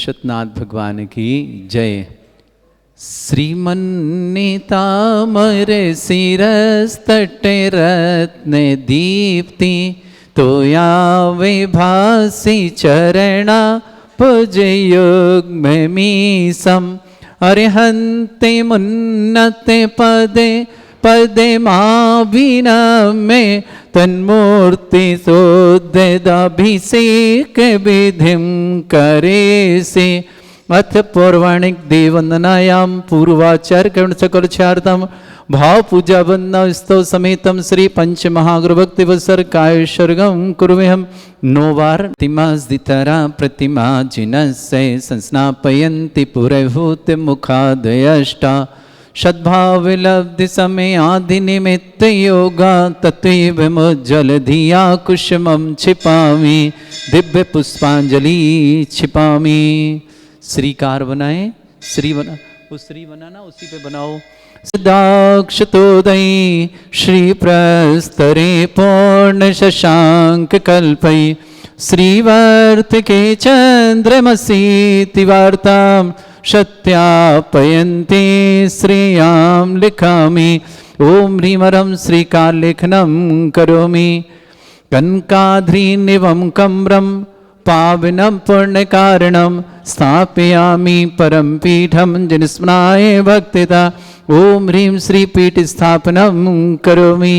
विशुद्धनाथ भगवान की जय। श्रीमन्नीतामर शिरस्तटे रत्न दीप्ति तोया विभासी चरणा पूजयुग्म मीसम अरिहन्ते मुन्नते पदे पदे माविनमे तन्मूर्ति सोद्यदाभिषेक विधिं करे से अथ पौराणिक देववंदनायां पूर्वाचार्य कर्ण सकलचार्तम भाव पूजा वंदना स्तव समेतम श्री पंच महागुरु भक्ति वसर काय सर्गम कुर्वेहम नोवार प्रतिमा प्रतिमा जिनस्य संस्नापयन्ति पुरभूत मुखादयष्टा सद्भाव लब्धि समय आदि निमित्त योगा तत्व मुज्जल धिया कुसुमं छिपामी दिव्य पुष्पांजलि छिपामी। श्रीकार बनाए, श्री बना, वो श्री बनाना उसी पे बनाओ। सदाक्षतोदयी श्री प्रस्तरे पूर्ण शशांक कल्पई श्रीवर्त के चंद्रमसी तिवार्ताम सत्यापयन्ते श्रेयां लिखामि ओम ह्रीमरं श्रीकार लेखनं करोमि कनकाद्रिनिवं कम्रं पावनं पुण्यकारणं स्थापयामि परम पीठं जनस्मरणाय भक्तिता ओम ह्रीं श्री पीठ स्थापनं करोमि।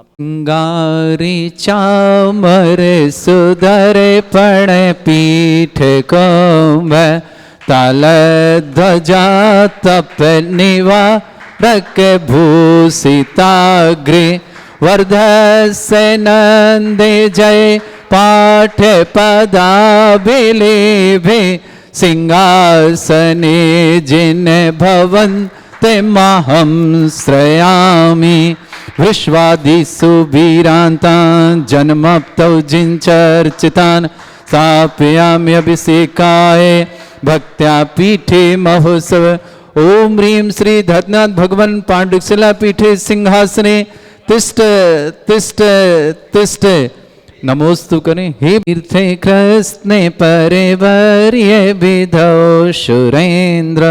अंगारी चामर सुधर पण पीठ कोम्भ ताल ध्वजा तप निवा रक भूषिताग्रे वर्धस्य नंदे जय पाठ पदाभिलेभे सिंहासने जिन भवन्ते महं श्रयामि विश्वादिषु वीरान्तान् जन्मप्तौ जिञ्चर्चितान् स्थापयामि अभिषेकाय भक्त्या पीठे महोत्सव ओम ह्रीं श्री धरनाथ भगवान पांडुशिला पीठे सिंहासने तिष्ठ तिष्ठ तिष्ठ नमोस्तु करें। हे तीर्थे कृष्णे परिवर्य विधौ सुरेन्द्र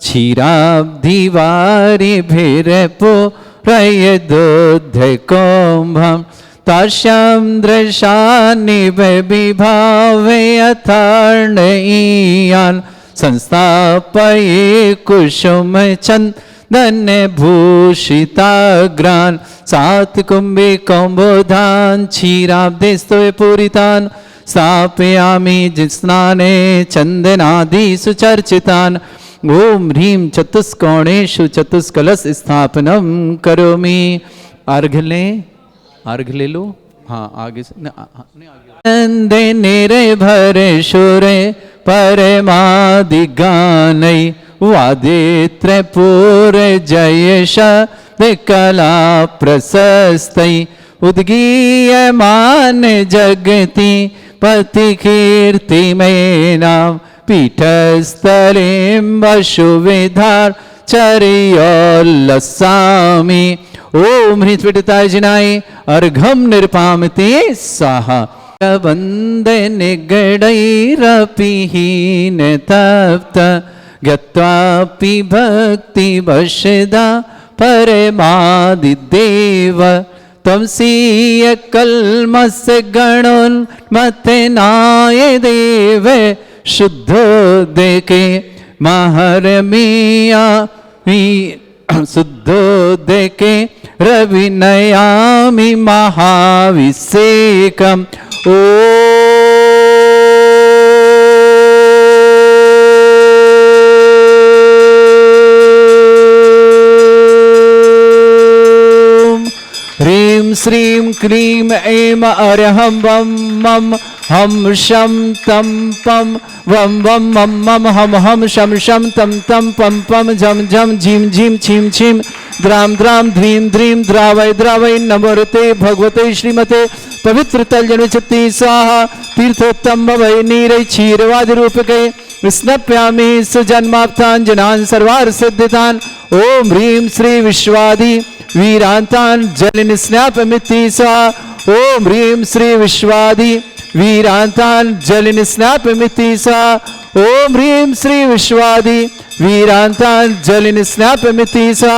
क्षीराब्धिवारि भिरपो रयदुद्ध कुम्भं तास्यां दृशानिव विभावे अथर्णयीयान् संस्थापये कुसुम चन्दन भूषिताग्रान् सात कुम्भे कौम्बोधान् क्षीराब्धिस्तवे पूरितान् स्थापयामि जिस्नाने चन्दनादिषु चर्चितान् ओम ह्रीं चतुष्कोणेषु चतुष्कलश स्थापनं करोमि। अर्घ ले लो। हाँ आगे से नंदे निर्भर सुरे परमादिगानै वादित्र पूर जयश कला प्रशस्तै उद्गीयमान जगति पति कीर्ति में नाम पीठस्थलें वसुविधार चर्योल्लसामि ओम हृत्पिटताय जिनाय अर्घम निर्पामते साहा वंदे निगडैरपिहीन तप्त गत्वापि भक्ति वशदा परमादिदेव त्वंसीय कल्मस गणोन्मथनाय देव शुद्धोदके महरमिया शुद्धोदके रविनयामि महाभिषेकम् ओ ह्रीं श्रीं क्लीं ऐं अरहं वं मं हम शम तम पम वम वम मम मम हम हम शम शम तम तम पम पम झम झम झीम झीम छीम छीम द्राम द्राम ध्रीम ध्रीम द्रावय द्रावय नमोरते भगवते श्रीमते पवित्र तलजनुचति स्वाहा तीर्थोत्तम भवै नीरै क्षीरवादि रूपके स्नप्यामि सुजन्माप्तान जनान सर्वार सिद्धितान ओम ह्रीं श्री विश्वादि वीरांतान जलिन स्नापमिति स्वाहा ओम ह्रीं श्री विश्वादि वीरांतान जलिन स्नापमिति स्वाहा ओम ह्रीं श्री विश्वादि वीरांतांजलिन स्नापमिति सा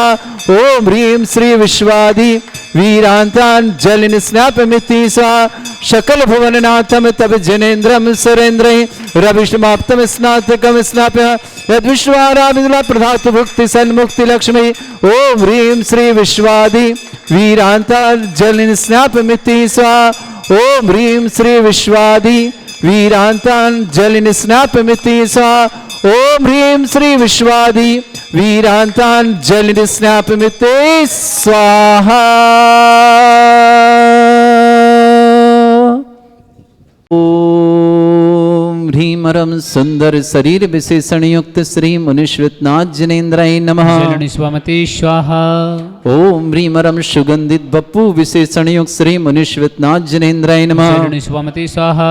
ओम ह्रीं श्री विश्वादि वीरांतांजलिन स्नापमिति सा शकल भुवननाथम तब जनेन्द्रम सुरेन्द्रं रविष्माप्तम स्नातकम स्नाप्य यद विश्वारामिदुला प्रधातु भुक्ति सन्मुक्ति लक्ष्मी ओम ह्रीं श्री विश्वादि वीरांतांजलिन स्नापमिति सा ओम ह्रीं श्री विश्वादि वीरांतांजलिन स्नापमिति सा ओम ह्रीं श्री विश्वादि वीरांतांजलिन स्नापमिति स्वाहा ओम ह्रीमरम सुंदर शरीर विशेषण युक्त श्री मुनिश्वतनाथ जनेन्द्राय नमः स्वामति स्वाहा ओम ह्रीमरम सुगंधित बप्पू विशेषण युक्त श्री मुनिश्वतनाथ जनेन्द्राय नमः स्वामति स्वाहा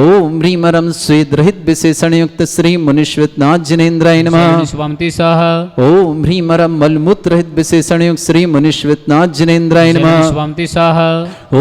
ओम ह्रीमरम स्वेद रहित विशेषण युक्त श्री मुनिश्वतनाथ जनेन्द्राय नमः स्वामति स्वाहा ओम ह्रीमरम मलमूत्र रहित विशेषण युक्त श्री मुनिश्वतनाथ जनेन्द्राय नमः स्वामति स्वाहा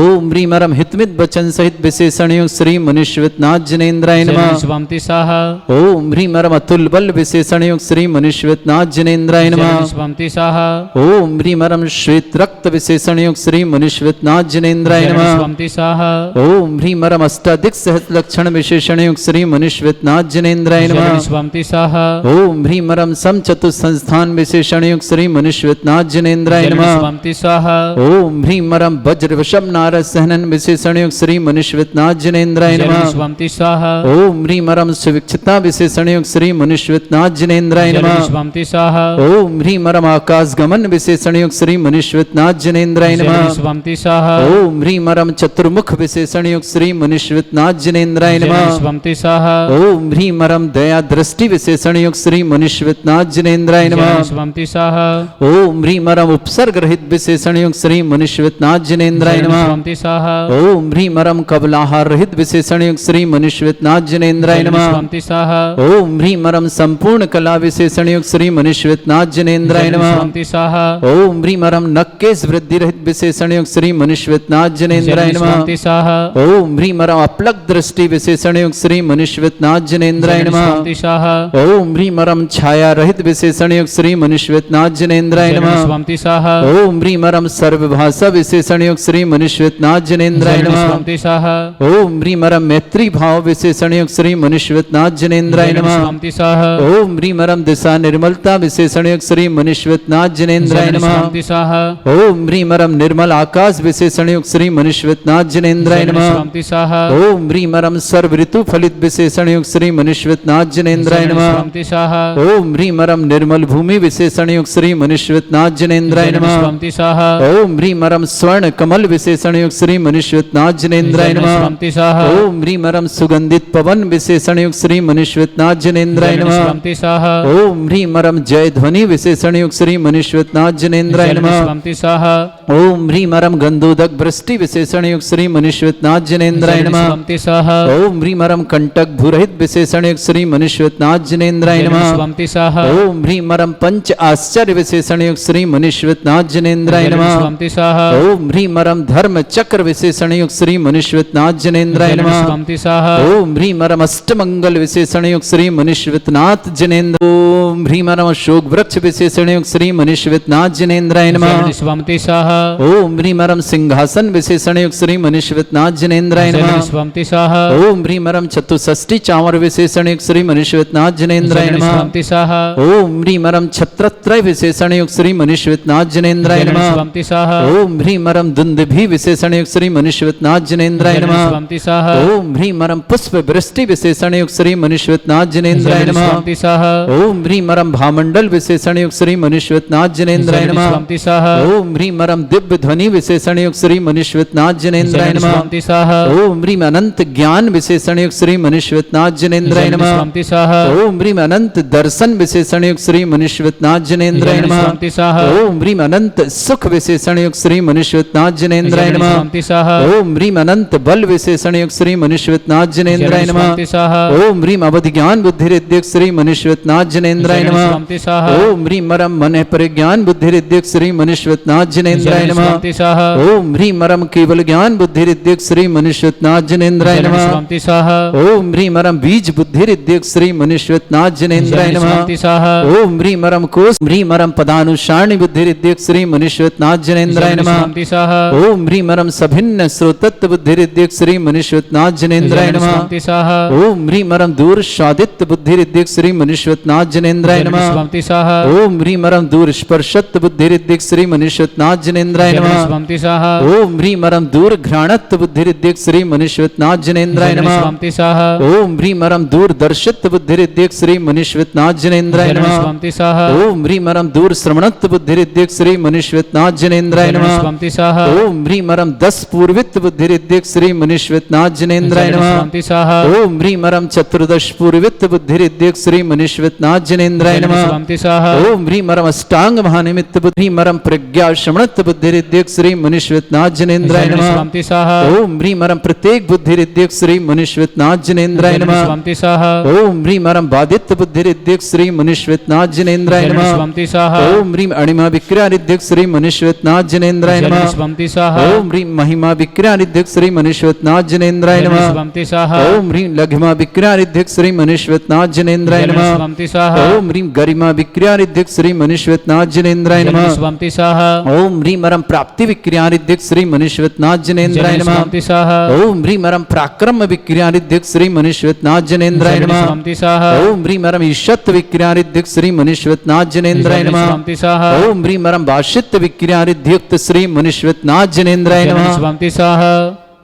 ओम ह्रीमरम हितमित वचन सहित विशेषण युक्त श्री मुनिश्वतनाथ जनेन्द्राय नमः स्वामति स्वाहा ओम ह्रीमरम अतुल बल विशेषण युक्त श्री मुनिश्वतनाथ जनेन्द्राय नमः स्वामति स्वाहा ओम ह्रीमरम श्वेत रक्त विशेषण युक्त श्री मुनिश्वतनाथ जनेन्द्राय नमः स्वामति स्वाहा ओम ह्रीमरम अष्टाधिक सहस्र लक्षण विशेषण युक्त श्री मुनिश्वतनाथ जनेन्द्राय नमः स्वामति स्वाहा ओम ह्रीमरम सम चतुः संस्थान विशेषण युक्त श्री मुनिश्वतनाथ जनेन्द्राय नमः स्वामति स्वाहा ओम ह्रीमरम वज्र वशम नारद सहनन विशेषण युक्त श्री मुनिश्वतनाथ जनेन्द्राय नमः स्वामति स्वाहा ओम ह्रीमरम सुविक्षता विशेषण युक्त श्री मुनिश्वतनाथ जनेन्द्राय नमः स्वामति स्वाहा ओम ह्रीमरम आकाश गमन विशेषण युक्त श्री मुनिश्वतनाथ जनेन्द्राय नमः स्वामति स्वाहा ओम ह्रीमरम चतुर्मुख विशेषण युक्त श्री मुनिश्वतनाथ जनेन्द्राय नमः स्वामति स्वाहा ओम ह्रीमरम दया दृष्टि विशेषण युक्त श्री मुनिश्वतनाथ जनेन्द्राय नमः स्वामति स्वाहा ओम ह्रीमरम उपसर्ग रहित विशेषण युक्त श्री मुनिश्वतनाथ जनेन्द्राय नमः स्वामति स्वाहा ओम ह्रीमरम कबलाहार रहित विशेषण युक्त श्री मुनिश्वतनाथ जनेन्द्राय नमः स्वामति स्वाहा ओम ह्रीमरम संपूर्ण कला विशेषण युक्त श्री मुनिश्वतनाथ जनेन्द्राय नमः स्वामति स्वाहा ओम ह्रीमरम नक्केश वृद्धि रहित विशेषण युक्त श्री मुनिश्वतनाथ जनेन्द्राय नमः स्वामति स्वाहा ओम ह्रीमरम अपलक दृष्टि विशेषण युक्त श्री मुनिश्वतनाथ जनेन्द्राय नमः स्वामति स्वाहा ओम ह्रीमरम छाया रहित विशेषण युक्त श्री मुनिश्वतनाथ जनेन्द्राय नमः स्वामति स्वाहा ओम ह्रीमरम सर्वभाषा विशेषण युक्त श्री मुनिश्वतनाथ जनेन्द्राय नमः स्वामति स्वाहा ओम ह्रीमरम मैत्री भाव विशेषण युक्त श्री मुनिश्वतनाथ जनेन्द्राय नमः स्वामति स्वाहा ओम ह्रीमरम दिशा निर्मलता विशेषण युक्त श्री मुनिश्वतनाथ जनेन्द्राय नमः स्वामति स्वाहा ओम ह्रीमरम निर्मल आकाश विशेषण युक्त श्री मुनिश्वतनाथ जनेन्द्राय नमः स्वामति स्वाहा ओम ह्रीमरम सर्व ऋतु फलित विशेषण युक्त श्री मुनिश्वतनाथ जनेन्द्राय नमः स्वामति स्वाहा ओम ह्रीमरम निर्मल भूमि विशेषण युक्त श्री मुनिश्वतनाथ जनेन्द्राय नमः स्वामति स्वाहा ओम ह्रीमरम स्वर्ण कमल विशेषण युक्त श्री मुनिश्वतनाथ जनेन्द्राय नमः स्वामति स्वाहा ओम ह्रीमरम सुगंधित पवन विशेषण युक्त श्री मुनिश्वतनाथ जनेन्द्राय नमः स्वामति स्वाहा ओम ह्रीमरम जय ध्वनि विशेषण युक्त श्री मुनिश्वतनाथ जनेन्द्राय नमः स्वामति स्वाहा ओम ह्रीमरम गंधोदक वृष्टि विशेषण युक्त श्री मुनिश्वतनाथ जनेन्द्राय नमः स्वामति स्वाहा ओम ह्रीमरम कंटक भूरहित विशेषण युक्त श्री मुनिश्वतनाथ जनेन्द्राय नमः स्वामति स्वाहा ओम ह्रीमरम पंच आश्चर्य विशेषण युक्त श्री मुनिश्वतनाथ जनेन्द्राय नमः स्वामति स्वाहा ओम ह्रीमरम धर्म चक्र विशेषण युक्त श्री मुनिश्वतनाथ जनेन्द्राय नमः स्वामति स्वाहा ओम ह्रीमरम अष्टमंगल विशेषण युक्त श्री मुनिश्वतनाथ जनेन्द्र ओम ह्रीमरम अशोक वृक्ष विशेषण युक्त श्री मुनिश्वतनाथ जनेन्द्राय नमः स्वामति स्वाहा ओम ह्रीमरम सिंहासन विशेषण युक्त श्री मुनिश्वतनाथ जनेन्द्राय नमः स्वामति स्वाहा ओम ह्रीमरम चतुष्षष्टि चामर विशेषण युक्त श्री मुनिश्वतनाथ जनेन्द्राय नमः स्वामति स्वाहा ओम ह्रीमरम छत्रत्रय विशेषण युक्त श्री मुनिश्वतनाथ जनेन्द्राय नमः स्वामति स्वाहा ओम ह्रीमरम दुंदुभि विशेषण युक्त श्री मुनिश्वतनाथ जनेन्द्राय नमः स्वामति स्वाहा ओम ह्रीमरम पुष्प वृष्टि विशेषण युक्त श्री मुनिश्वतनाथ जनेन्द्राय नमः स्वामति स्वाहा ओम ह्रीमरम भामंडल विशेषण युक्त श्री मुनिश्वतनाथ जनेन्द्राय नमः स्वामति स्वाहा ओम ह्रीमरम दिव्य ध्वनि विशेषण युक्त श्री मुनिश्वतनाथ जनेन्द्राय नमः स्वामति स्वाहा ओम ह्रीम अनंत ज्ञान विशेषण युक्त श्री मुनिश्वतनाथ जनेन्द्राय नमः स्वामति स्वाहा ओम ह्रीम अनंत दर्शन विशेषण युक्त श्री मुनिश्वतनाथ जनेन्द्राय नमः स्वामति स्वाहा ओम ह्रीम अनंत सुख विशेषण युक्त श्री मुनिश्वतनाथ जनेन्द्राय नमः स्वामति स्वाहा ओम ह्रीम अनंत बल विशेषण युक्त श्री मुनिश्वतनाथ जनेन्द्राय नमः स्वामति स्वाहा ओम ह्रीम अवधि ज्ञान बुद्धि रिद्युक्त श्री मुनिश्वतनाथ जनेन्द्राय नमः स्वामति स्वाहा ओम ह्रीमरम मन परिज्ञान बुद्धि रिद्युक्त श्री मनुष्यनाथ जनेन्द्राय नमः। स्वामी स्वाहा ओम ह्रीं मरम केवल ज्ञान बुद्धिरिद्यक श्री मनुष्यनाथ जनेन्द्राय नमः। स्वामी स्वाहा ओम ह्रीं मरम बीज बुद्धिरिद्यक श्री मनुष्यनाथ जनेन्द्राय नमः। स्वामी स्वाहा ओम ह्रीं मरम कोश ह्रीं मरम पदानुसारणी बुद्धिरिद्यक श्री मनुष्यनाथ जनेन्द्राय नमः। स्वामी स्वाहा ओम ह्रीं मरम सभिन्न श्रोतत्व बुद्धिरिद्यक श्री मनुष्यनाथ जनेन्द्राय नमः। स्वामी स्वाहा ओम ह्रीं मरम दूर शादित्य बुद्धिरिद्यक श्री मनुष्यनाथ जनेन्द्राय नमः। स्वामी स्वाहा ओम ह्रीं मरम दूर स्पर्शत्व बुद्धिरिद्यक श्री मनुष्यनाथ जनेन्द्राय नमः। स्वामी स्वाहा ओम ह्रीं मरम दूर घ्राणत्व बुद्धिरिद्यक श्री मनुष्यनाथ जनेन्द्राय नमः। स्वामी स्वाहा ओम ह्रीं मरम दूर दर्शित्व बुद्धिरिद्यक श्री मनुष्यनाथ जनेन्द्राय नमः। स्वामी स्वाहा ओम ह्रीं मरम दूर श्रवणत्व बुद्धिरिद्यक श्री मनुष्यनाथ जनेन्द्राय नमः। स्वामी स्वाहा ओम ह्रीं मरम 10 पूर्वित्व बुद्धिरिद्यक श्री मनुष्यनाथ जनेन्द्राय नमः। स्वामी स्वाहा ओम ह्रीं मरम चतुर्दश पूर्वित्व बुद्धिरिद्यक श्री मनुष्यनाथ जनेन्द्राय नमः। स्वामी स्वाहा ओम ह्रीं मरम अष्टांग महानिमित्त बुद्धि मरम प्रज्ञा श्रवणत्व बुद्धिरिद्यक श्री मनुष्यनाथ जनेन्द्राय नमः। स्वामी स्वाहा ओम ह्रीं मरम प्रत्येक बुद्धिरिद्यक श्री मनुष्यनाथ जनेन्द्राय नमः। स्वामी स्वाहा ओम ह्रीं मरम बाधित्व बुद्धिरिद्यक श्री मनुष्यनाथ जनेन्द्राय नमः। स्वामी स्वाहा ओम ह्रीं अणिमा विक्रियारिद्यक श्री मनुष्यनाथ जनेन्द्राय नमः। स्वामी स्वाहा ओम ह्रीं महिमा विक्रियारिद्यक श्री मनुष्यनाथ जनेन्द्राय नमः। स्वामी स्वाहा ओम ह्रीं लघिमा विक्रियारिद्यक श्री मनुष्यनाथ जनेन्द्राय नमः। स्वामी स्वाहा ओम ह्रीं गरिमा विक्रियारिद्यक श्री मनुष्यनाथ जनेन्द्राय नमः। स्वामी स्वाहा ओम ह्रीं मरम प्राप्ति विक्रियारिद्यक श्री मनुष्यनाथ जनेन्द्राय नमः। स्वामी स्वाहा ओम ह्रीं मरम पराक्रम विक्रियारिद्यक श्री मनुष्यनाथ जनेन्द्राय नमः। स्वामी स्वाहा ओम ह्रीं मरम ईशत्व विक्रियारिद्यक श्री मनुष्यनाथ जनेन्द्राय नमः। स्वामी स्वाहा ओम ह्रीं मरम भाषित्व विक्रियारिद्युक्त श्री मनुष्यनाथ जनेन्द्राय नमः। स्वामी स्वाहा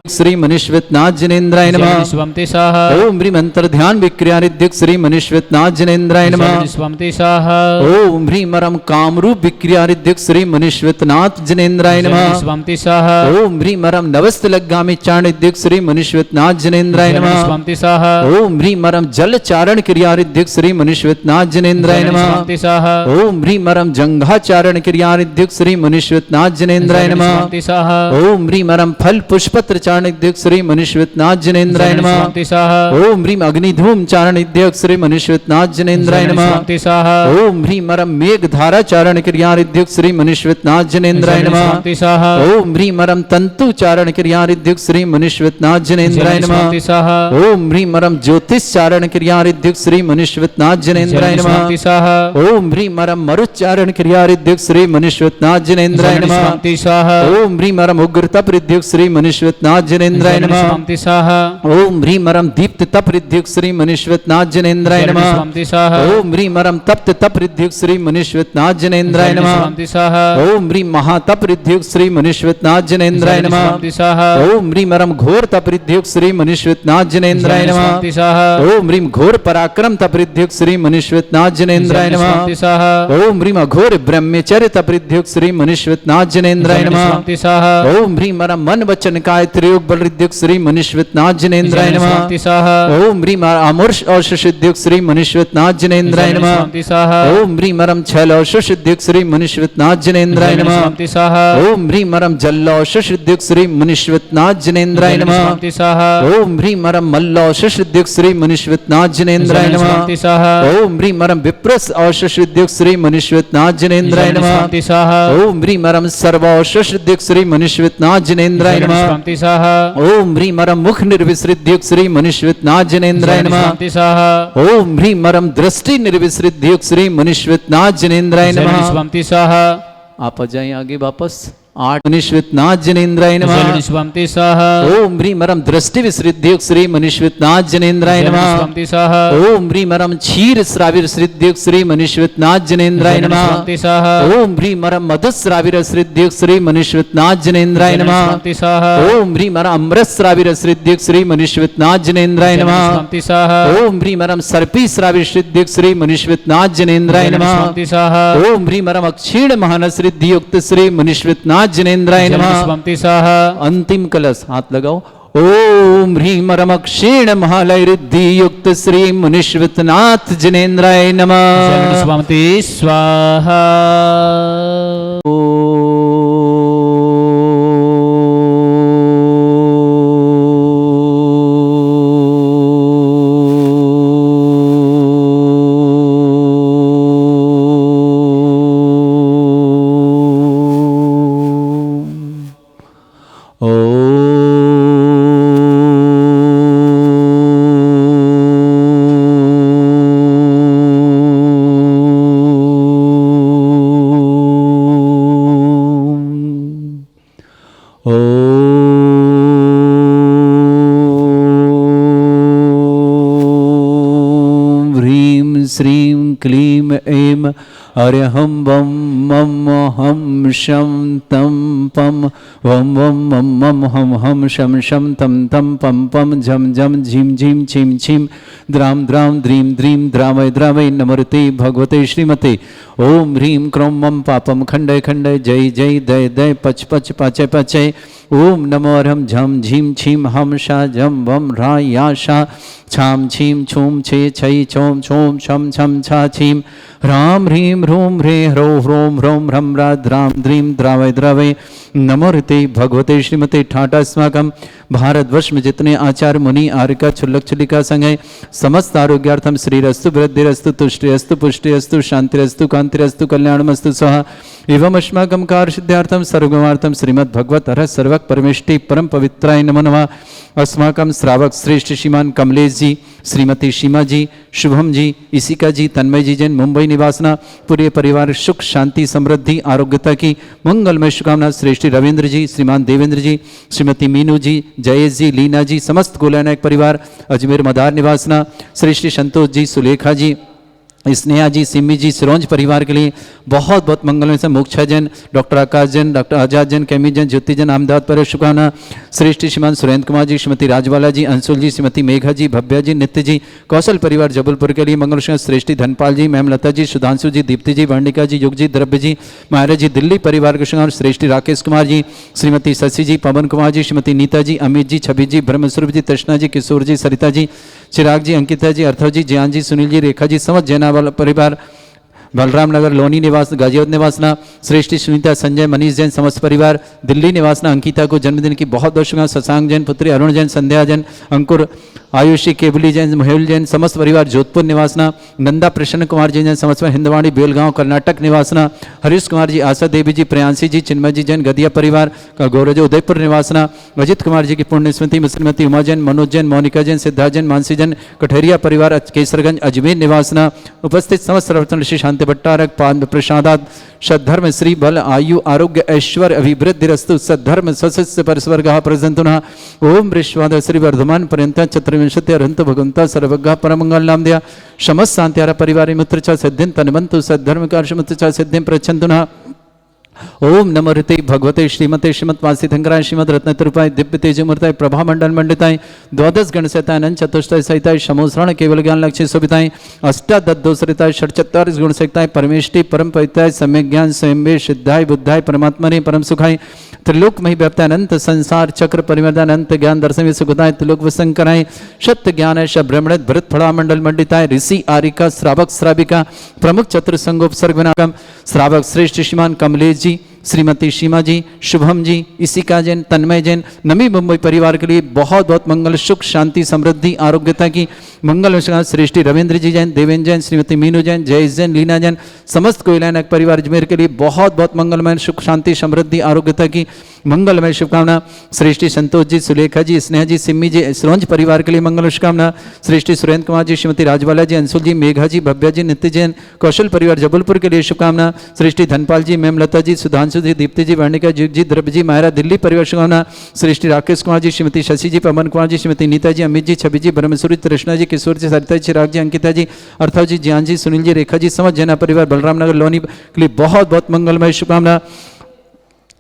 श्री मनुष्यनाथ जनेन्द्राय नमः। स्वामी स्वाहा ओम ह्रीं अंतर्ध्यान विक्रियारिद्युक्त श्री मनुष्यनाथ जनेन्द्राय नमः। स्वामी स्वाहा ओम ह्रीं मरम कामरूप विक्रियारिद्युक्त श्री मनुष्यनाथ जनेन्द्राय नमः। स्वामी स्वाहा ओम ह्रीं मरम नवस्तलगामी चारणिद्युक्त श्री मनुष्यनाथ जनेन्द्राय नमः। स्वामी स्वाहा ओम ह्रीं मरम जल चारण क्रियारिद्युक्त श्री मनुष्यनाथ जनेन्द्राय नमः। स्वामी स्वाहा ओम ह्रीं मरम जंघाचारण क्रियारिद्युक्त श्री मनुष्यनाथ जनेन्द्राय नमः। स्वामी स्वाहा ओम ह्रीं मरम फल पुष्पत्र चारणिद्युक्त श्री मनुष्यनाथ जनेन्द्राय नमः। स्वामी स्वाहा ओम ह्रीं अग्निधूम चारणिद्युक्त श्री मनुष्यनाथ जनेन्द्राय नमः। स्वामी स्वाहा ओम ह्रीं मरम मेघ धारा चारण क्रियारिद्युक्त श्री मनुष्यनाथ जनेन्द्राय नमः। स्वामी स्वाहा ओम ह्रीं मरम तंतु चारण क्रियारिद्युक्त श्री मनुष्यनाथ जनेन्द्राय नमः। स्वामी स्वाहा ओम ह्रीं मरम ज्योतिष चारण क्रियारिद्युक्त श्री मनुष्यनाथ जनेन्द्राय नमः। स्वामी स्वाहा ओम ह्रीं मरम मरुच्चारण क्रियारिद्युक्त श्री मनुष्यनाथ जनेन्द्राय नमः। स्वामी स्वाहा ओम ह्रीं मरम उग्र तप रिद्युक्त श्री मनुष्यनाथ जनेन्द्राय नमः। स्वामी स्वाहा ओम ह्रीं मरम दीप्त तप रिद्युक्त श्री मनुष्यनाथ जनेन्द्राय नमः। स्वामी स्वाहा ओम ह्रीं मरम तप्त तप रिद्युक्त श्री मनुष्यनाथ जनेन्द्राय नमः। स्वामी स्वाहा ओम ह्रीं महातप रिद्युक्त श्री मनुष्यनाथ जनेन्द्राय नमः। स्वामी स्वाहा ओम ह्रीं मरम घोर तप रिद्युक्त श्री मनुष्यनाथ जनेन्द्राय नमः। स्वामी स्वाहा ओम ह्रीं घोर पराक्रम तप रिद्युक्त श्री मनुष्यनाथ जनेन्द्राय नमः। स्वामी स्वाहा ओम ह्रीं अघोर ब्रह्मचर्य तप रिद्युक्त श्री मनुष्यनाथ जनेन्द्राय नमः। स्वामी स्वाहा ओम ह्रीं मरम मन वचन काय त्रियोग बल रिद्युक्त श्री मनुष्यनाथ जनेन्द्राय नमः। स्वामी स्वाहा ओम ह्रीं अमर्ष औषध रिद्युक्त श्री मनुष्यनाथ जनेन्द्राय नमः। स्वामी स्वाहा ओम ह्रीं मरम छल औषध रिद्युक्त श्री मनुष्यनाथ जनेन्द्राय नमः। स्वामी स्वाहा ओम ह्रीं मरम जल औषध रिद्युक्त श्री मनुष्यनाथ जनेन्द्राय नमः। स्वामी स्वाहा ओम ह्रीं मरम मल्ल औषध रिद्युक्त श्री मनुष्यनाथ जनेन्द्राय नमः। स्वामी स्वाहा ओम ह्रीं मरम विप्रस औषध रिद्युक्त श्री मनुष्यनाथ जनेन्द्राय नमः। स्वामी स्वाहा ओम ह्रीं मरम सर्व औषध रिद्युक्त श्री मनुष्यनाथ जनेन्द्राय नमः। स्वामी स्वाहा ओम ह्रीं मरम मुख निर्विसृद्युक्त श्री मनुष्यनाथ जनेन्द्राय नमः। स्वामी स्वाहा ओम ह्रीं मरम दृष्टि निर्विसृद्युक्त श्री मनुष्यनाथ जनेन्द्राय नमः। स्वामी स्वाहा आप आ जाएं आगे वापस 8 मनुष्यनाथ जनेन्द्राय नमः। स्वामी स्वाहा ओम ह्रीं मरम दृष्टि विसृद्युक्त श्री मनुष्यनाथ जनेन्द्राय नमः। स्वामी स्वाहा ओम ह्रीं मरम क्षीर श्राविर श्रीद्युक्त श्री मनुष्यनाथ जनेन्द्राय नमः। स्वामी स्वाहा ओम ह्रीं मरम मधुश्राविर श्रीद्युक्त श्री मनुष्यनाथ जनेन्द्राय नमः। स्वामी स्वाहा ओम ह्रीं मरम अमृत श्राविर श्रीद्युक्त श्री मनुष्यनाथ जनेन्द्राय नमः। स्वामी स्वाहा ओम ह्रीं मरम सर्पी श्राविर श्रीद्युक्त श्री मनुष्यनाथ जनेन्द्राय नमः। स्वामी स्वाहा ओम ह्रीं मरम अक्षीण महानस रिद्धियुक्त श्री मनुष्यनाथ जनेन्द्राय नमः। स्वामी स्वाहा अंतिम कलश हाथ लगाओ। ओम ह्रीं मरम क्षीण महालय रिद्धि युक्त श्री मनुष्यनाथ जनेन्द्राय नमः। स्वामी स्वाहा श्रीं क्लीं ऐं अर्हं वं मं हम शं तं पं वं वं मं मं हम हम शं शं तं तं पं पं झं झं झीं झीं छीं छीं द्रां द्रां द्रीं द्रीं द्रावय द्रावय नमोते भगवते श्रीमते ओम ह्रीं क्रों मं पापं खण्डय खण्डय जय जय दय दय पच पच पाचय पाचय ओम नमो अर्हं झं झीं छीं हम शा झं वं ह्रा या शा छां छीं छूं छे छै छौं छौं छं छं छा छीं ह्रां ह्रीं ह्रूं ह्रे ह्रौ ह्रों ह्रौं ह्रं ह्रा द्रां द्रीं द्रावय द्रावय नमोते भगवते श्रीमते ठाटा अस्माकं भारतवर्ष में जितने आचार्य मुनि आर्यका छुल्लक छुलिका संघ है समस्त आरोग्यार्थम श्रीरस्तु वृद्धिरस्तु तुष्टिरस्तु पुष्टिरस्तु शांतिरस्तु कांतिरस्तु कल्याणमस्तु स्वाहा एवं अस्माकं कार्य सिद्धार्थम सर्वगमार्थम श्रीमद् भगवत हर सर्वक परमेष्टि परम पवित्राय नमो नमः अस्माकं श्रावक श्रेष्ठ श्रीमान कमलेश जी श्रीमती सीमा जी शुभम जी इसिका जी तन्मय जी जैन मुंबई निवासना पूरे परिवार सुख शांति समृद्धि आरोग्यता की मंगलमय शुभकामना श्रेष्ठ रविंद्र जी श्रीमान देवेंद्र जी श्रीमती मीनू जी जयेश जी लीना जी समस्त गोलानायक परिवार अजमेर मदार निवासना श्रेष्ठ संतोष जी सुलेखा जी स्नेहा जी सिमी जी सिरोंज परिवार के लिए बहुत बहुत मंगलमय से मोक्षा जैन डॉक्टर आकाश जैन डॉक्टर आजाद जैन केमी जैन ज्योति जैन अहमदाबाद पर शुभकामना श्रेष्ठ श्रीमान सुरेंद्र कुमार जी श्रीमती राजवाला जी अंशुल जी श्रीमती मेघा जी भव्या जी नित्य जी कौशल परिवार जबलपुर के लिए मंगल श्रेष्ठी धनपाल जी मैम लता जी सुधांशु जी दीप्ति जी वर्णिका जी युग जी द्रव्य जी मायरा जी दिल्ली परिवार के शुभकामना श्रेष्ठी राकेश कुमार जी श्रीमती शशि जी पवन कुमार जी श्रीमती नीता जी अमित जी छवि जी ब्रह्मस्वरूप जी तृष्णा जी किशोर जी सरिता जी चिराग जी अंकिता जी अर्थव जी जयान जी सुनील जी रेखा जी समस्त जैना वाला परिवार बलराम नगर लोनी निवास गाजियाबाद निवासना श्रेष्ठी सुनीता संजय मनीष जैन समस्त परिवार दिल्ली निवासना अंकिता को जन्मदिन की बहुत बहुत शुभकामनाएं शशांक जैन पुत्री अरुण जैन संध्या जैन अंकुर आयुषी केबली जैन महेल जैन समस्त परिवार जोधपुर निवासना नंदा प्रसन्न कुमार जैन समस्त हिंदवाड़ी बेलगांव कर्नाटक निवासना हरीश कुमार जी आशा देवी जी प्रियांशी जी चिन्मय जी जैन गदिया परिवार गौरज उदयपुर निवासना अजित कुमार जी की पुण्य स्मृति श्रीमती उमा जैन मनोज जैन मोनिका जैन सिद्धार्थ जैन मानसी जैन कठेरिया परिवार केसरगंज अजमेर निवासना उपस्थित समस्त सर्वत्र ऋषि शांति भट्टारक पाद प्रसादात सद्धर्म श्री बल आयु आरोग्य ऐश्वर्य अभिवृद्धिरस्तु सद्धर्म सस्य परस्वर्गः प्रसन्तुनः ओम विश्वाद श्री वर्धमान पर्यंत चतुर्विंशति अरहंत भगवंता सर्वज्ञ परमंगल नाम दिया समस्त शांत्यारा परिवार मित्र च सिद्धिं तन्वन्तु सद्धर्म कार्य च सिद्धिं प्रच्छन्तुनः ओम नमो ऋते भगवते श्रीमते श्रीमत् वासिधंकराय श्रीमद रत्नतरूपाय दिव्य तेजमूर्ताय प्रभा मंडल मंडिताय द्वादश गण सहिताय अनंत चतुष्टय सहिताय समोसरण केवल ज्ञान लक्ष्य शोभिताय अष्टादश दोषरिताय षट्चत्वारिश गुण सहिताय परमेष्टि परम पवित्राय सम्यक ज्ञान स्वयं सिद्धाय बुद्धाय परमात्मने परम सुखाय त्रिलोक मही व्याप्त अनंत संसार चक्र परिवर्तन अनंत ज्ञान दर्शन सुखदाय त्रिलोक वसंकराय सत्य ज्ञान श ब्रह्मण भरत फड़ा मंडल मंडिताय ऋषि आरिका श्रावक श्राविका प्रमुख चतुर संगोपसर्ग विनाकम श्रावक श्रेष्ठ श्रीमान कमलेश जी श्रीमती सीमा जी शुभम जी इसिका जैन तन्मय जैन नवी मुंबई परिवार के लिए बहुत बहुत मंगल सुख शांति समृद्धि आरोग्यता की मंगल श्रेष्ठी रविंद्र जी जैन देवेंद्र जैन श्रीमती मीनू जैन जयेश जैन लीना जैन समस्त कोयलानक परिवार अजमेर के लिए बहुत बहुत मंगलमय सुख शांति समृद्धि आरोग्यता की मंगलमय शुभकामना श्रेष्ठी संतोष जी सुलेखा जी स्नेहा जी सिम्मी जी सिरोंज परिवार के लिए मंगल शुभकामना श्रेष्ठी सुरेंद्र कुमार जी श्रीमती राजवाला जी अंशुल जी मेघा जी भव्या जी नित्य जैन कौशल परिवार जबलपुर के लिए शुभकामना श्रेष्ठी धनपाल जी मैम लता जी सुधांशु जी दीप्ति जी वर्णिका जी जी द्रव्य जी मायरा दिल्ली परिवार शुभकामना श्रेष्ठी राकेश कुमार जी श्रीमती शशि जी पवन कुमार जी श्रीमती नीता जी अमित जी छवि जी ब्रह्मसूरी कृष्णा जी किशोर जी सरिता जी चिराग जी अंकिता जी अर्थव जी ज्ञान जी सुनील जी रेखा जी समस्त जैना परिवार बलराम नगर लोनी के लिए बहुत बहुत मंगलमय शुभकामना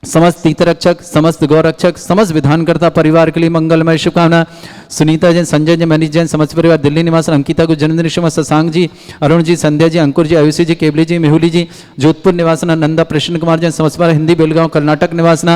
समस्त तीर्थरक्षक समस्त गौरक्षक समस्त विधानकर्ता परिवार के लिए मंगलमय शुभकामना सुनीता जैन संजय जैन मनीष जैन समस्त परिवार दिल्ली निवास अंकिता को जन्मदिन शुभ शशांक जी अरुण जी संध्या जी अंकुर जी आयुषी जी केबली जी मेहुली जी जोधपुर निवासना नंदा प्रसन्न कुमार जैन समस्त परिवार हिंदी बेलगांव कर्नाटक निवासना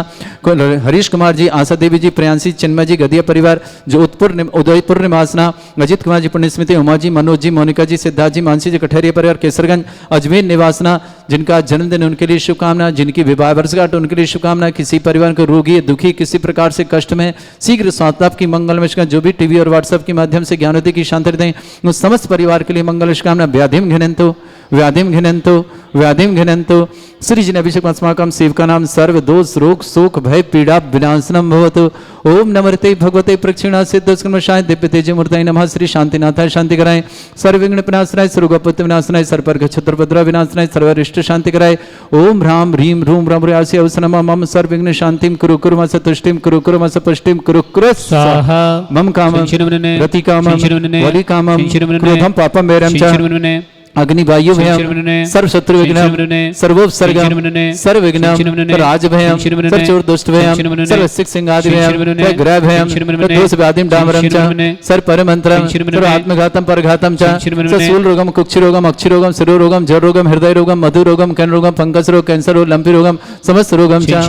हरीश कुमार जी आशा देवी जी प्रियांशी चिन्मय जी गदिया परिवार जोधपुर उदयपुर निवासना अजित कुमार जी पुण्यस्मृति उमा जी मनोज जी मोनिका जी सिद्धार्थ जी मानसी जी कठेरिया परिवार केसरगंज अजमेर निवासना जिनका जन्मदिन उनके लिए शुभकामना जिनकी विवाह वर्षगांठ उनके लिए शुभकामना किसी परिवार को रोगी दुखी किसी प्रकार से कष्ट में शीघ्र स्वास्थ्य लाभ की मंगलमय जो भी टीवी और व्हाट्सएप के माध्यम से ज्ञानोदय की शांति दें उन समस्त परिवार के लिए मंगल शुभकामना व्याधिम घिनंतु व्याधिम घिनंतु व्याधिम घिनंतु श्री जी अभिषेक अस्माकं सेवका नाम सर्व दोष रोग शोक भय पीड़ा विनाशनम भवतु ओम नमस्ते भगवते प्रक्षिणा सिद्धस्कर्मशाय दिव्य तेजमूर्तये नमः श्री शांतिनाथाय शांति कराय सर्वविघ्न विनाशनाय सर्वगोपत्य विनाशनाय सर्वपर्ग छत्रभद्र विनाशनाय सर्वरिष्ट शांति कराय ओम ह्राम ह्रीं ह्रूं ब्रह्मयासि अवसनम मम सर्वविघ्न शांतिं कुरु कुरु मस तुष्टिं कुरु कुरु मस पुष्टिं कुरु कुरु मम कामं रति कामं वलि कामं क्रोधं पापं वैरं च अग्निवायु भयम सर्व शत्रु विघ्नम सर्वोपसर्गम सर्व विघ्नम राज भयम सर्व दुष्ट भयम सर्व सिख सिंहादि भयम ग्रह भयम दोष व्याधिम डामरम च सर्व परमंत्रम सर्व आत्मघातम परघातम च सूल रोगम कुक्षि रोगम अक्षि रोगम शिरो रोगम जड़ रोगम हृदय रोगम मधु रोगम कैन रोगम फंगस रोग कैंसर रोग लंपी रोगम समस्त रोगम च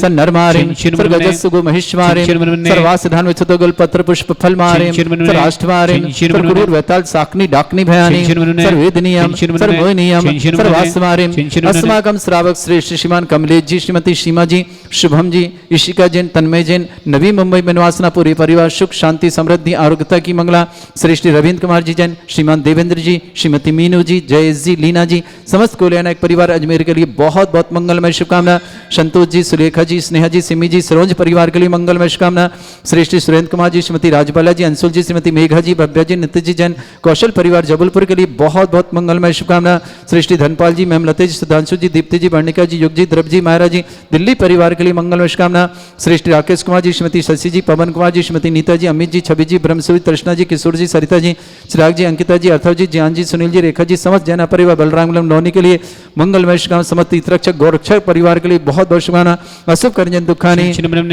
स नर मारिम सर्व गजस्सु गो महिष मारिम सर्वास धान विचतो गल पत्र पुष्प फल मारिम सर्व अष्ट मारिम सर्व क्रूर वेताल साकनी डाकनी भयानी सर्व वेदनीयम सर्व मोहिनीयम सर्व आसमारिम अस्माकम श्रावक श्रेष्ठ श्रीमान कमलेश जी श्रीमती सीमा जी शुभम जी ईशिका जैन तन्मय जैन नवी मुंबई में निवासना पूरी परिवार सुख शांति समृद्धि आरोग्यता की मंगला श्रेष्ठ रविंद्र कुमार जी जैन श्रीमान देवेंद्र जी श्रीमती मीनू जी जयेश जी लीना जी समस्त कोलियाना परिवार अजमेर के लिए बहुत बहुत मंगलमय शुभकामना संतोष जी सुलेखा जी स्नेहा जी सिमी जी सरोज परिवार के लिए मंगलमय शुभकामना श्रेष्ठ सुरेंद्र कुमार जी श्रीमती राजबाला जी अंशुल जी श्रीमती मेघा जी भव्या जी नित्य जी जैन कौशल परिवार जबलपुर के लिए बहुत बहुत मंगलमय शुभकामना सृष्टि धनपाल जी मैम लतेज सुधांशु जी दीप्ति जी वर्णिका जी युग जी द्रव जी मायरा जी दिल्ली परिवार के लिए मंगलमय शुभकामना सृष्टि राकेश कुमार जी श्रीमती शशि जी पवन कुमार जी श्रीमती नीता जी अमित जी छवि जी ब्रह्मसूरी कृष्णा जी किशोर जी सरिता जी चिराग जी अंकिता जी अर्थव जी ज्ञान जी सुनील जी रेखा जी समस्त जैना परिवार बलराम लोनी के लिए मंगलमय शुभकामना समस्त तीर्थरक्षक गौरक्षक परिवार के लिए बहुत बहुत शुभकामना अशुभ करजन दुखानी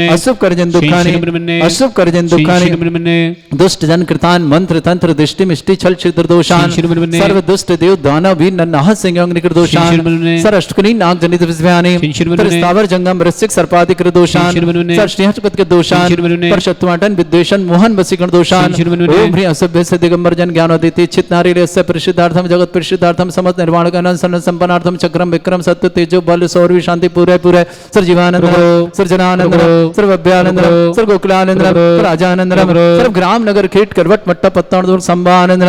अशुभ करजन दुखानी अशुभ करजन दुखानी दुष्ट जन कृतान मंत्र तंत्र दृष्टि मिष्टि छल छिद्र दोषान सर्व दुष्ट देव दानव वीर नन्नाह सिंह निकृदोषान सर अष्टकनी नाग जनित विस्भयानि पर स्थावर जंगम रसिक सर्पादिक दोषान सर श्रीहस्पति के दोषान पर शत्रुवाटन विद्वेषण मोहन वसीकरण दोषान ओम ह्री असभ्य से दिगंबर जन ज्ञानोदिति चित नारी रस्य परिशुद्धार्थम जगत परिशुद्धार्थम समस्त निर्वाण गणन सन संपन्नार्थम चक्रम विक्रम सत्य तेजो बल सौरवी शांति पूरे पूरे sir Jeevanand sir Jananand sir वभ्यानंद सर गोकुलानंद राजानंद सर ग्राम नगर खेट करवट मट्टा पत्ताण दूर संभानंद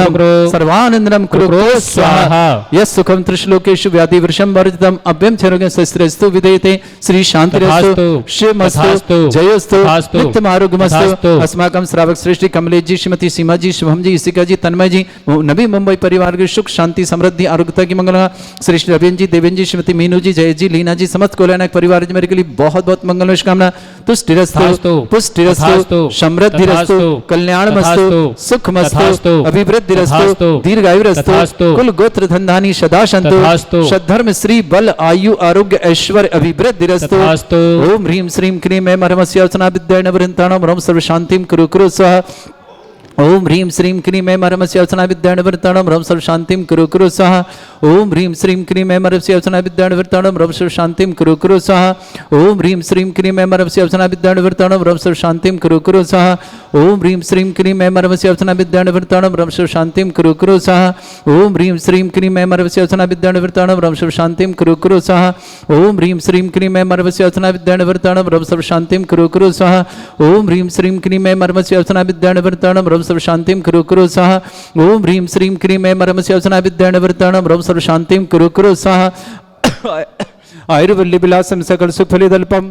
सर्वानंदम कृपो स्वाहा यस सुखम त्रिश्लोकेषु व्याधि वृषम वर्जितम अभ्यम छरोगे शस्त्रस्तु विदेते श्री शांतिरस्तु शिवमस्तु जयोस्तु नित्यम आरोग्यमस्तु अस्माकं श्रावक श्रेष्ठ कमलेश जी श्रीमती सीमा जी शुभम जी ईशिका जी तन्मय जी नवी मुंबई परिवार के सुख शांति समृद्धि आरोग्यता की मंगल श्रेष्ठ रविंद्र जी देवेंद्र जी श्रीमती मीनू जी जय जी लीना जी समस्त कोल्यानक परिवार मेरे के लिए बहुत बहुत मंगल शुभकामना तुष्टिरस्तु पुष्टिरस्तु समृद्धिरस्तु कल्याणमस्तु सुखमस्तु अभिवृद्धिरस्तु दीर्घायुरस्तु कुल गोत्र धनधानी सदा संतु सद्धर्म श्री बल आयु आरोग्य ऐश्वर्य अभिवृद्धिरस्तु ओम ह्रीं श्रीं क्लीं ऐं परमस्य अर्चना विद्याय नवृंताणं रम सर्व शांतिं कुरु कुरु स्वाहा ओम ह्रीं श्रीं क्लीं ऐं परमस्य अर्चना विद्याय नवृंताणं रम सर्व शांतिं कुरु कुरु स्वाहा ओम ह्रीं श्रीं क्लीं ऐं परमस्य अर्चना विद्याय नवृंताणं रम सर्व शांतिं कुरु कुरु स्वाहा ओम ह्रीं श्रीं क्लीं ऐं परमस्य अर्चना विद्याय नवृंताणं रम सर्व शांतिं कुरु कुरु स्वाहा ओम ह्रीं श्रीं क्लीं ऐं परमस्य अर्चना विद्याय नवृंताणं रम सर्व शांतिं कुरु कुरु स्वाहा ओम ह्रीं श्रीं क्लीं ऐं परमस्य अर्चना विद्याय नवृंताणं रम सर्व शांतिं कुरु कुरु स्वाहा ओम ह्रीं श्रीं क्लीं ऐं परमस्य अर्चना विद्याय नवृंताणं रम सर्व शांतिं कुरु कुरु स्वाहा ओम ह्रीं श्रीं क्लीं ऐं परमस्य अर्चना विद्याय नवृंताणं रम सर्व शांतिं कुरु कुरु स्वाहा ओम ह्रीं श्रीं क्लीं ऐं परमस्य अर्चना विद्याय नवृंताणं रम सर्व शांतिं कुरु कुरु स्वाहा आयुर्वल्ली विलासम सकल सुफलिदल्पम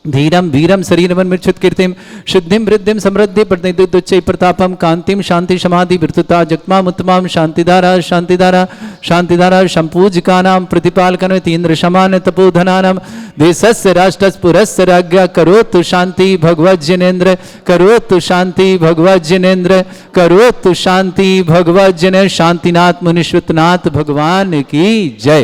धीरम वीरम शरीरवन मिच्छुत कीर्तिम शुद्धिम वृद्धिम समृद्धि प्रतिदुच्चै प्रतापम कांतिम शांति समाधि विर्तुता जगमा उत्तमाम शांतिधारा शांतिधारा शांतिधारा संपूजकानां प्रतिपालकनवति इंद्र समान तपोधनानां देशस्य राष्ट्रस्य पुरस्य राज्ञा करोतु शांति भगवत जिनेन्द्र करोतु शांति भगवत जिनेन्द्र करोतु शांति भगवत जिनेन्द्र शांतिनाथ मुनीश्वरनाथ भगवान की जय।